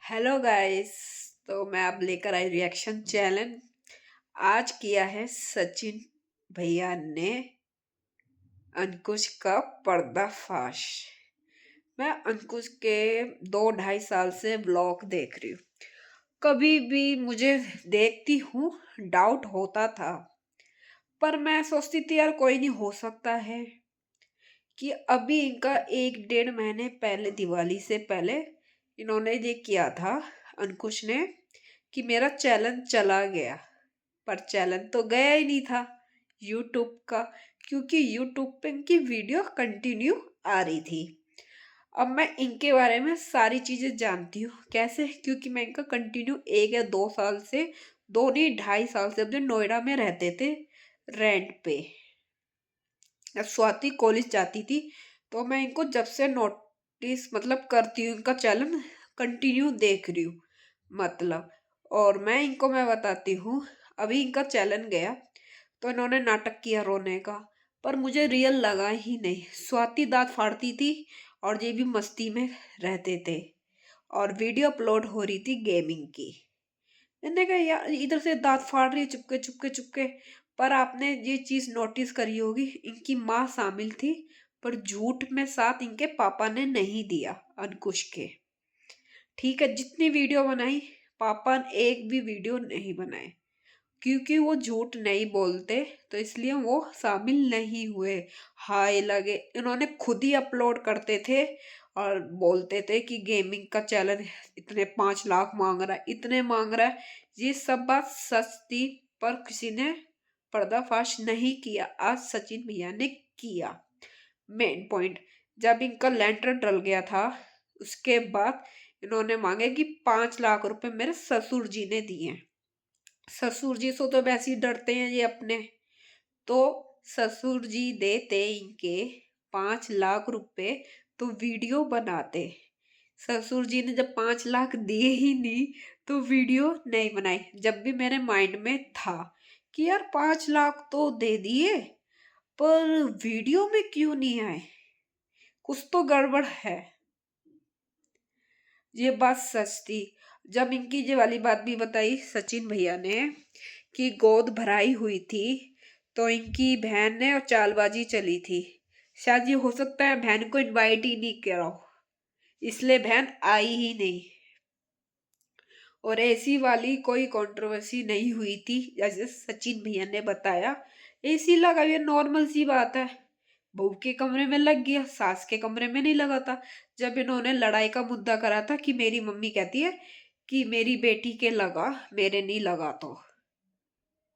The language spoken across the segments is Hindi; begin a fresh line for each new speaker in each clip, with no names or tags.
Hello guys. तो मैं अब लेकर आई रिएक्शन चैलेंज। आज किया है सचिन भैया ने अंकुश का पर्दाफाश। मैं अंकुश के 2-2.5 साल से ब्लॉग देख रही हूँ। कभी भी मुझे देखती हूँ डाउट होता था, पर मैं सोचती थी यार कोई नहीं, हो सकता है कि अभी इनका 1-1.5 महीने पहले, दिवाली से पहले, इन्होंने ये किया था अंकुश ने कि मेरा चैलेंज चला गया। पर चैलेंज तो गया ही नहीं था यूट्यूब का, क्योंकि यूट्यूब पे इनकी वीडियो कंटिन्यू आ रही थी। अब मैं इनके बारे में सारी चीजें जानती हूँ। कैसे? क्योंकि मैं इनका कंटिन्यू 1 या 2 साल से, 2 नहीं 2.5 साल से, अब जो नोएडा में रहते थे रेंट पे, जब स्वाति कॉलेज जाती थी, तो मैं इनको जब से नोटिस मतलब करती हूँ, इनका चैलेंज कंटिन्यू देख रही हूँ मतलब। और मैं बताती हूँ, अभी इनका चैलेंज गया तो इन्होंने नाटक किया रोने का, पर मुझे रियल लगा ही नहीं। स्वाति दांत फाड़ती थी और ये भी मस्ती में रहते थे, और वीडियो अपलोड हो रही थी गेमिंग की। मैंने कहा यार इधर से दांत फाड़ रही है चुपके चुपके चुपके। पर आपने ये चीज नोटिस करी होगी, इनकी माँ शामिल थी, पर झूठ में साथ इनके पापा ने नहीं दिया अंकुश के। ठीक है, जितनी वीडियो बनाई, पापा ने एक भी वीडियो नहीं बनाए, क्योंकि वो झूठ नहीं बोलते, तो इसलिए वो शामिल नहीं हुए। हाय लगे, इन्होंने खुद ही अपलोड करते थे और बोलते थे कि गेमिंग का चैलेंज इतने 5 लाख मांग रहा है, इतने मांग रहा है। ये सब बात सच थी, पर किसी ने पर्दाफाश नहीं किया। आज सचिन भैया ने किया। मेन पॉइंट, जब इनका लेंटर डल गया था, उसके बाद इन्होंने मांगे कि 5 लाख रुपए मेरे ससुर जी ने दिए। ससुर जी से तो वैसे ही डरते हैं ये अपने, तो ससुर जी देते इनके 5 लाख रुपए, तो वीडियो बनाते। ससुर जी ने जब 5 लाख दिए ही नहीं, तो वीडियो नहीं बनाई। जब भी मेरे माइंड में था कि यार 5 लाख तो दे दिए, पर वीडियो में क्यों नहीं आए, कुछ तो गड़बड़ है। ये बात सच थी। जब इनकी ये वाली बात भी बताई सचिन भैया ने कि गोद भराई हुई थी, तो इनकी बहन ने और चालबाजी चली थी। शायद ये हो सकता है बहन को इनवाइट ही नहीं करा हो, इसलिए बहन आई ही नहीं। और ऐसी वाली कोई कंट्रोवर्सी नहीं हुई थी जैसे सचिन भैया ने बताया। एसी लगा, ये नॉर्मल सी बात है। बहू के कमरे में लग गया, सास के कमरे में नहीं लगा था। जब इन्होंने लड़ाई का मुद्दा करा था कि मेरी मम्मी कहती है कि मेरी बेटी के लगा, मेरे नहीं लगा, तो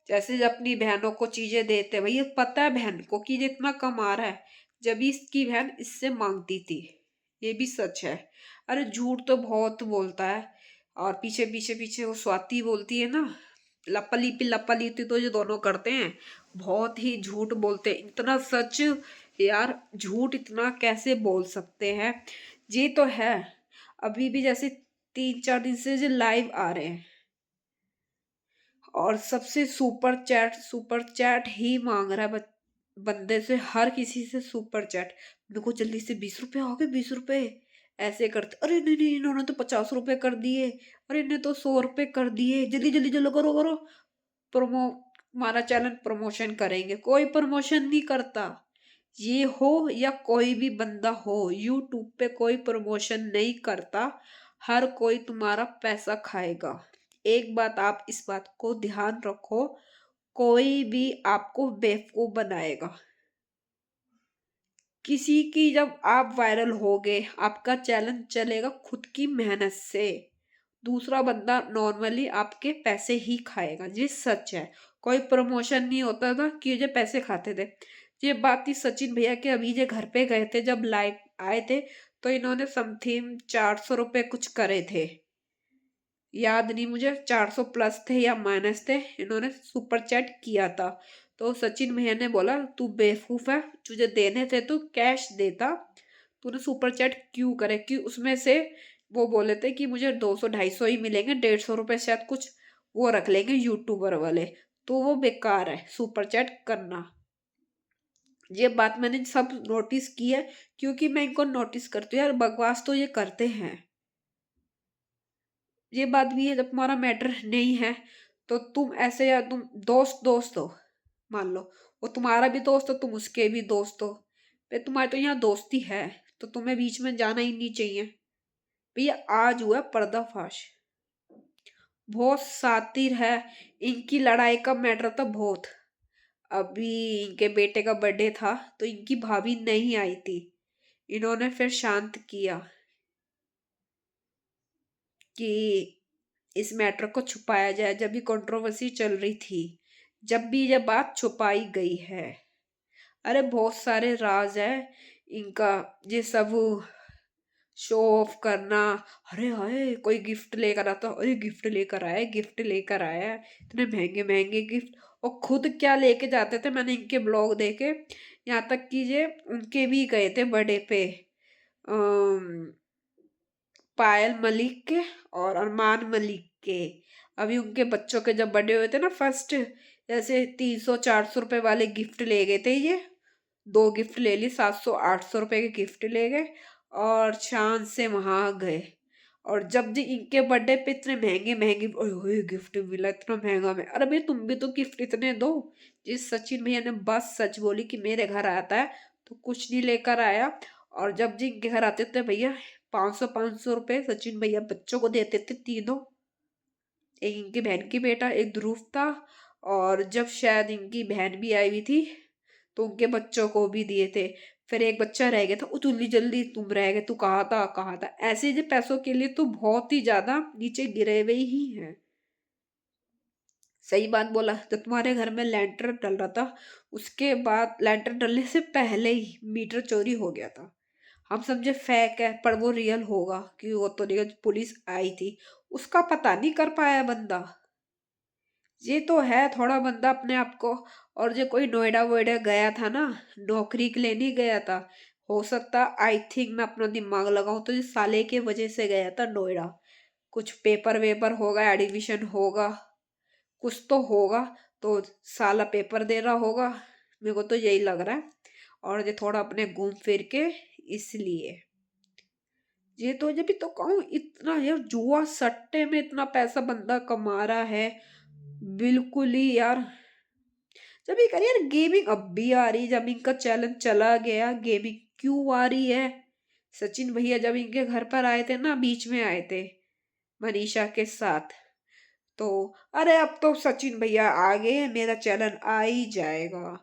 जैसे जब अपनी बहनों को चीजें देते, भैया पता है बहन को कि ये इतना कमा रहा है, जब इसकी बहन इससे मांगती थी। ये भी सच है। अरे झूठ तो बहुत बोलता है, और पीछे पीछे पीछे वो स्वाति बोलती है ना, लप्पा लीपी तो ये दोनों करते हैं। बहुत ही झूठ बोलते हैं, इतना सच। यार झूठ इतना कैसे बोल सकते हैं। ये तो है, अभी भी जैसे 3-4 दिन से जो लाइव आ रहे हैं, और सबसे सुपर चैट ही मांग रहा है बंदे से, हर किसी से सुपर चैट। मेरे को जल्दी से 20 रुपए आ गए, 20 रुपए। ऐसे करते, अरे नहीं नहीं इन्होंने तो 50 रुपए कर दिए, अरे इन्हें तो 100 रुपए कर दिए, जल्दी जल्दी जल्दी करो करो। प्रोमो हमारा चैनल प्रमोशन करेंगे, कोई प्रमोशन नहीं करता। ये हो या कोई भी बंदा हो, यूट्यूब पे कोई प्रमोशन नहीं करता। हर कोई तुम्हारा पैसा खाएगा। एक बात आप इस बात को ध्यान रखो, कोई भी आपको बेवकूफ बनाएगा। किसी की जब आप वायरल होगे, आपका चैलेंज चलेगा खुद की मेहनत से, दूसरा बंदा नॉर्मली आपके पैसे ही खाएगा। ये सच है। कोई प्रमोशन नहीं होता था कि ये पैसे खाते थे। ये बात थी सचिन भैया के, अभी ये घर पे गए थे जब लाइव आए थे, तो इन्होंने समथिंग 400 रुपए कुछ करे थे, याद नहीं मुझे, 400 प्लस थे या माइनस थे। इन्होंने सुपर चैट किया था, तो सचिन भैया ने बोला तू बेवकूफ है, तुझे देने थे तो कैश देता, तूने सुपर चैट क्यों करे। कि उसमें से वो बोले थे कि मुझे 200-250 ही मिलेंगे, 150 रुपए शायद कुछ वो रख लेंगे यूट्यूबर वाले, तो वो बेकार है सुपर चैट करना। ये बात मैंने सब नोटिस की है, क्योंकि मैं इनको नोटिस करती हूँ यार, बकवास तो ये करते हैं। ये बात भी है, जब तुम्हारा मैटर नहीं है तो तुम ऐसे, या तुम दोस्त दोस्त हो, मान लो वो तुम्हारा भी दोस्त हो, तुम उसके भी दोस्त हो, भाई तुम्हारी तो यहाँ दोस्ती है, तो तुम्हें बीच में जाना ही नहीं चाहिए। भैया आज हुआ पर्दाफाश। बहुत शातिर है। इनकी लड़ाई का मैटर था बहुत। अभी इनके बेटे का बर्थडे था तो इनकी भाभी नहीं आई थी। इन्होंने फिर शांत किया कि इस मैटर को छुपाया जाए। जब भी कंट्रोवर्सी चल रही थी, जब भी ये बात छुपाई गई है, अरे बहुत सारे राज है इनका, ये सब शो ऑफ करना। अरे हाय कोई गिफ्ट लेकर आता, अरे गिफ्ट लेकर आया, गिफ्ट लेकर आया, इतने महंगे महंगे गिफ्ट। और खुद क्या लेके जाते थे, मैंने इनके ब्लॉग देखे। यहाँ तक कि ये उनके भी गए थे बर्थडे पे, पायल मलिक के और अरमान मलिक के। अभी उनके बच्चों के जब बर्थडे हुए थे ना फर्स्ट, जैसे 300-400 रुपए वाले गिफ्ट ले गए थे ये। दो गिफ्ट ले ली, 700-800 रुपए के गिफ्ट ले गए और शान से वहां गए। और जब जी इनके बर्थडे पे इतने महंगे महंगे, ओए ओए गिफ्ट मिला इतना महंगा में, अरे भाई तुम भी तो गिफ्ट इतने दो। जिस सचिन भैया ने बस सच बोली कि मेरे घर आता है तो कुछ नहीं लेकर आया। और जब जी इनके घर आते थे भैया, 500-500 रुपए सचिन भैया बच्चों को देते थे तीनों। एक इनकी बहन की बेटा, एक ध्रुव था, और जब शायद इनकी बहन भी आई हुई थी तो उनके बच्चों को भी दिए थे। फिर एक बच्चा रह गया था, वो जल्दी जल्दी तुम रह गए, तू कहा था कहा था, ऐसे जो पैसों के लिए तो बहुत ही ज्यादा नीचे गिरे हुए ही हैं। सही बात बोला। जब तुम्हारे घर में लेंटर डल रहा था, उसके बाद लेंटर डलने से पहले ही मीटर चोरी हो गया था। हम समझे फेक है, पर वो रियल होगा कि वो तो रियल, पुलिस आई थी, उसका पता नहीं कर पाया बंदा। ये तो है थोड़ा बंदा अपने आप को। और जो कोई नोएडा वोएडा गया था ना, नौकरी के लिए नहीं गया था। हो सकता, आई थिंक, मैं अपना दिमाग लगाऊं तो इस साले के वजह से गया था नोएडा। कुछ पेपर वेपर होगा, एडमिशन होगा, कुछ तो होगा। तो साला पेपर दे रहा होगा, मेरे को तो यही लग रहा है। और ये थोड़ा अपने घूम फिर के, इसलिए ये तो जब भी तो कहूँ, इतना यार जुआ सट्टे में इतना पैसा बंदा कमा रहा है, बिल्कुल ही यार। जब ये करिए यार, गेमिंग अब भी आ रही, जब इनका चैलेंज चला गया, गेमिंग क्यों आ रही है। सचिन भैया जब इनके घर पर आए थे ना, बीच में आए थे मनीषा के साथ, तो अरे अब तो सचिन भैया आ गए हैं, मेरा चैलेंज आ ही जाएगा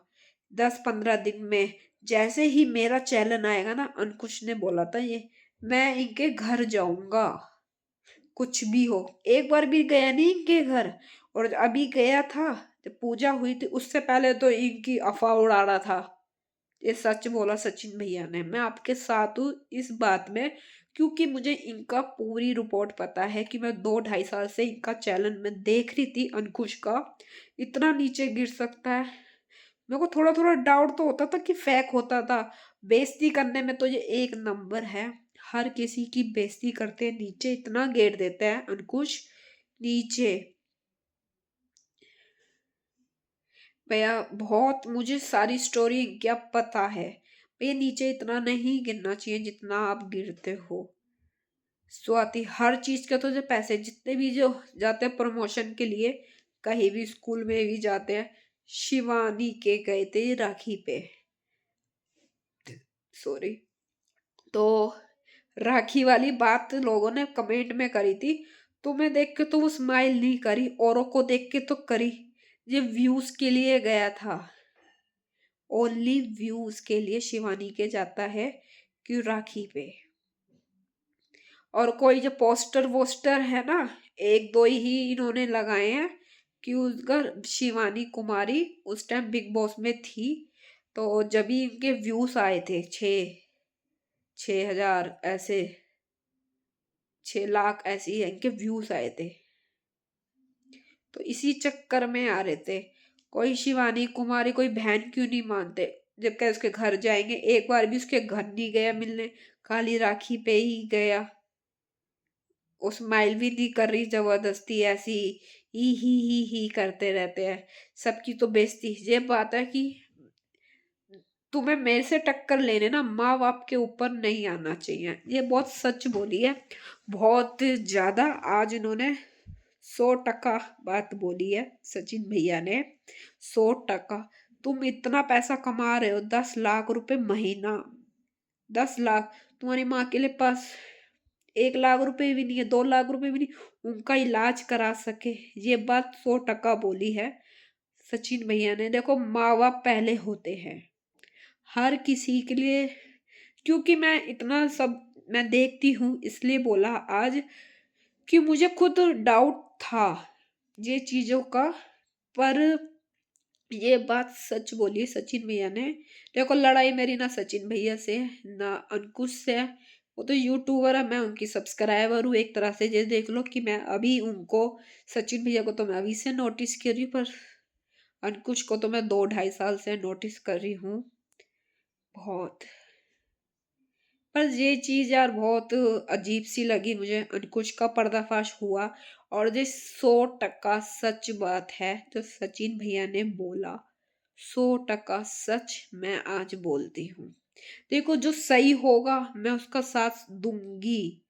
10-15 दिन में। जैसे ही मेरा चैलेंज आएगा ना, अंकुश ने बोला था ये, मैं इनके घर जाऊंगा, कुछ भी हो। एक बार भी गया नहीं इनके घर। और अभी गया था, जब पूजा हुई थी उससे पहले तो इनकी अफवाह उड़ा रहा था। ये सच बोला सचिन भैया ने, मैं आपके साथ हूँ इस बात में, क्योंकि मुझे इनका पूरी रिपोर्ट पता है कि मैं 2-2.5 साल से इनका चैलेंज में देख रही थी अंकुश का। इतना नीचे गिर सकता है, मेरे को थोड़ा थोड़ा डाउट तो होता था कि फेक होता था। बेइज्जती करने में तो ये एक नंबर है, हर किसी की बेइज्जती करते हैं, नीचे इतना गिर देता है अंकुश, नीचे। भैया बहुत मुझे सारी स्टोरी क्या पता है। भैया नीचे इतना नहीं गिरना चाहिए जितना आप गिरते हो। स्वाति, हर चीज के तो जो पैसे जितने भी जो जाते हैं प्रमोशन के लिए, कहीं भी स्कूल में भी जाते हैं। शिवानी के गए थे राखी पे, सॉरी, तो राखी वाली बात लोगों ने कमेंट में करी थी, तो मैं देख के तो वो स्माइल नहीं करी, औरों को देख के तो करी। ये व्यूज के लिए गया था, ओनली व्यूज के लिए शिवानी के जाता है कि राखी पे। और कोई जो पोस्टर वोस्टर है ना, एक दो ही इन्होंने लगाए हैं, कि उसका शिवानी कुमारी उस टाइम बिग बॉस में थी, तो जब भी इनके व्यूज आए थे 6,000 ऐसे, 6 लाख ऐसे ही इनके व्यूज आए थे, तो इसी चक्कर में आ रहे थे। कोई शिवानी कुमारी कोई बहन क्यों नहीं मानते, जब क्या उसके घर जाएंगे, एक बार भी उसके घर नहीं गया मिलने, खाली राखी पे ही गया। वो स्माइल भी नहीं कर रही, जबरदस्ती ऐसी ही करते रहते हैं। सबकी तो बेइज्जती। ये बात है कि तुम्हें मेरे से टक्कर लेने ना माँ बाप के ऊपर नहीं आना चाहिए। ये बहुत सच बोली है, बहुत ज्यादा। आज इन्होंने 100% बात बोली है सचिन भैया ने। 100%। तुम इतना पैसा कमा रहे हो, 10 लाख रुपए महीना। 10 लाख। तुम्हारी माँ के लिए पास 1 लाख रुपए भी नहीं है, 2 लाख रुपए भी नहीं, उनका इलाज करा सके। ये बात 100% बोली है सचिन भैया ने। देखो, माँ बाप पहले होते हैं हर किसी के लिए। क्योंकि मैं इतना सब मैं देखती हूँ इसलिए बोला आज, कि मुझे खुद डाउट था ये चीजों का। पर ये बात सच बोली सचिन भैया ने। देखो, लड़ाई मेरी ना सचिन भैया से है, ना अंकुश से है। वो तो यूट्यूबर है, मैं उनकी सब्सक्राइबर हूँ एक तरह से। ये देख लो कि मैं अभी उनको, सचिन भैया को तो मैं अभी से नोटिस कर रही हूँ, पर अंकुश को तो मैं 2 ढाई साल से नोटिस कर रही हूँ बहुत। पर ये चीज यार बहुत अजीब सी लगी मुझे। अंकुश का पर्दाफाश हुआ, और ये 100% सच बात है जो सचिन भैया ने बोला। 100% सच मैं आज बोलती हूँ। देखो, जो सही होगा मैं उसका साथ दूंगी।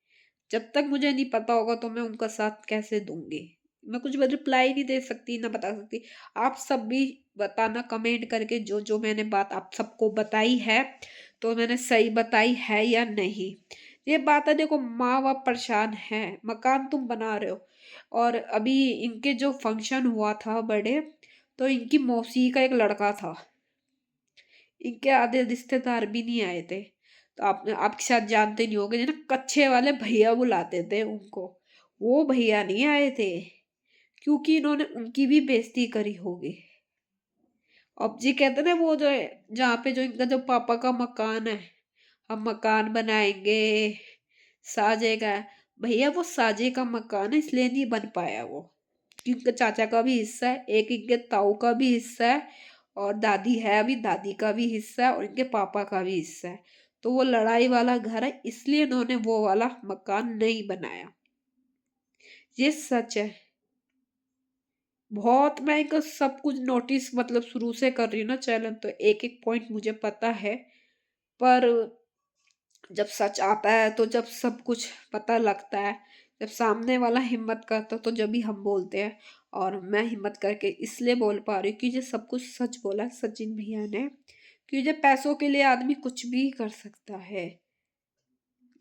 जब तक मुझे नहीं पता होगा तो मैं उनका साथ कैसे दूंगी। मैं कुछ रिप्लाई नहीं दे सकती, ना बता सकती। आप सब भी बताना कमेंट करके, जो जो मैंने बात आप सबको बताई है तो मैंने सही बताई है या नहीं। ये बात है, देखो माँ बाप परेशान है, मकान तुम बना रहे हो। और अभी इनके जो फंक्शन हुआ था बर्थडे, तो इनकी मौसी का एक लड़का था, इनके आधे रिश्तेदार भी नहीं आए थे। तो आपके साथ जानते नहीं होगे ना, कच्छे वाले भैया बुलाते थे उनको, वो भैया नहीं आए थे। क्योंकि इन्होंने उनकी भी बेइज्जती करी होगी। अब जी कहते ना, वो जो है जहाँ पे जो इनका जो पापा का मकान है, हम मकान बनाएंगे, साजेगा। भैया वो साजे का मकान है, इसलिए नहीं बन पाया वो। इनके चाचा का भी हिस्सा है, एक इनके ताऊ का भी हिस्सा है, और दादी है अभी, दादी का भी हिस्सा है, और इनके पापा का भी हिस्सा है। तो वो लड़ाई वाला घर है, इसलिए इन्होंने वो वाला मकान नहीं बनाया। ये सच है। बहुत मैं इनका सब कुछ नोटिस मतलब शुरू से कर रही हूँ ना चैनल, तो एक एक पॉइंट मुझे पता है। पर जब सच आता है तो जब सब कुछ पता लगता है, जब सामने वाला हिम्मत करता है, तो जब भी हम बोलते हैं। और मैं हिम्मत करके इसलिए बोल पा रही हूँ कि ये सब कुछ सच बोला है सचिन भैया ने। कि ये पैसों के लिए आदमी कुछ भी कर सकता है।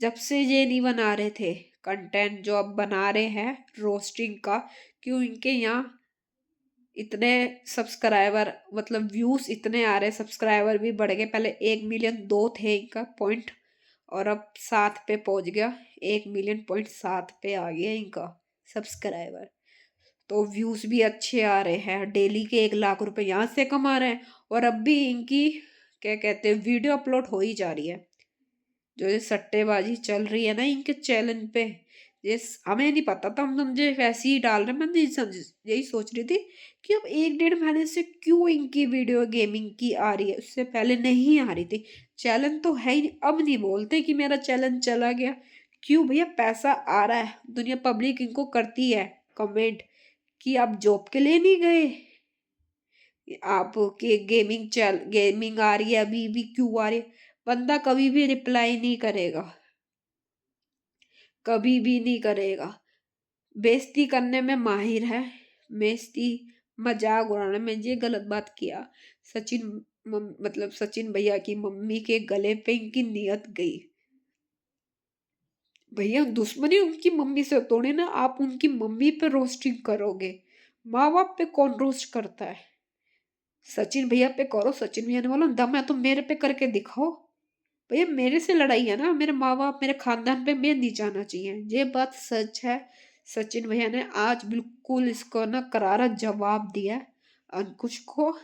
जब से ये नहीं बना रहे थे कंटेंट, जो अब बना रहे हैं रोस्टिंग का, क्यों इनके यहाँ इतने सब्सक्राइबर मतलब व्यूज इतने आ रहे, सब्सक्राइबर भी बढ़ गए। पहले 1 मिलियन 2 थे इनका पॉइंट, और अब 7 पे पहुंच गया। 1 मिलियन.7 पे आ गया इनका सब्सक्राइबर। तो व्यूज भी अच्छे आ रहे हैं, डेली के 1 लाख रुपए यहाँ से कमा रहे हैं। और अब भी इनकी क्या कहते हैं, वीडियो अपलोड हो ही जा रही है। जो ये सट्टेबाजी चल रही है ना इनके चैनल पे, ये हमें नहीं पता था, हम समझे वैसे ही डाल रहे हैं। मैं नहीं समझ, यही सोच रही थी कि अब 1 डेढ़ महीने से क्यों इनकी वीडियो गेमिंग की आ रही है, उससे पहले नहीं आ रही थी। चैलेंज तो है ही नहीं, अब नहीं बोलते कि मेरा चैलेंज चला गया। क्यों भैया, पैसा आ रहा है, दुनिया पब्लिक इनको करती है कमेंट कि आप जॉब के लिए नहीं गए, आपके गेमिंग आ रही है अभी भी क्यों आ रही है। बंदा कभी भी रिप्लाई नहीं करेगा, कभी भी नहीं करेगा। बेइज्जती करने में माहिर है, बेइज्जती मजाक उड़ाने में। ये गलत बात किया सचिन, मतलब सचिन भैया की मम्मी के गले पे इनकी नियत गई। भैया, दुश्मनी उनकी मम्मी से तोड़े ना, आप उनकी मम्मी पे रोस्टिंग करोगे। माँ बाप पे कौन रोस्ट करता है? सचिन भैया पे करो, सचिन भैया ने बोला दम है तो मेरे पे करके दिखाओ। भैया, मेरे से लड़ाई है ना, मेरे माँ बाप मेरे खानदान पे मैं नहीं जाना चाहिए, ये बात सच है। सचिन भैया ने आज बिल्कुल इसको ना करारा जवाब दिया अंकुश को।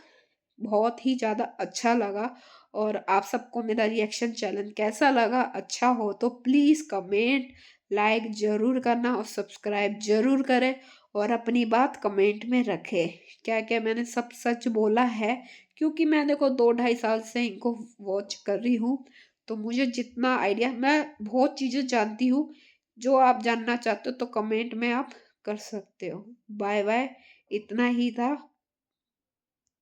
बहुत ही ज्यादा अच्छा लगा। और आप सबको मेरा रिएक्शन चैनल कैसा लगा? अच्छा हो तो प्लीज कमेंट, लाइक जरूर करना, और सब्सक्राइब जरूर करें। और अपनी बात कमेंट में रखें, क्या क्या मैंने सब सच बोला है। क्योंकि मैं देखो 2 ढाई साल से इनको वॉच कर रही हूँ, तो मुझे जितना आइडिया, मैं बहुत चीजें जानती हूँ। जो आप जानना चाहते हो तो कमेंट में आप कर सकते हो। बाय बाय, इतना ही था।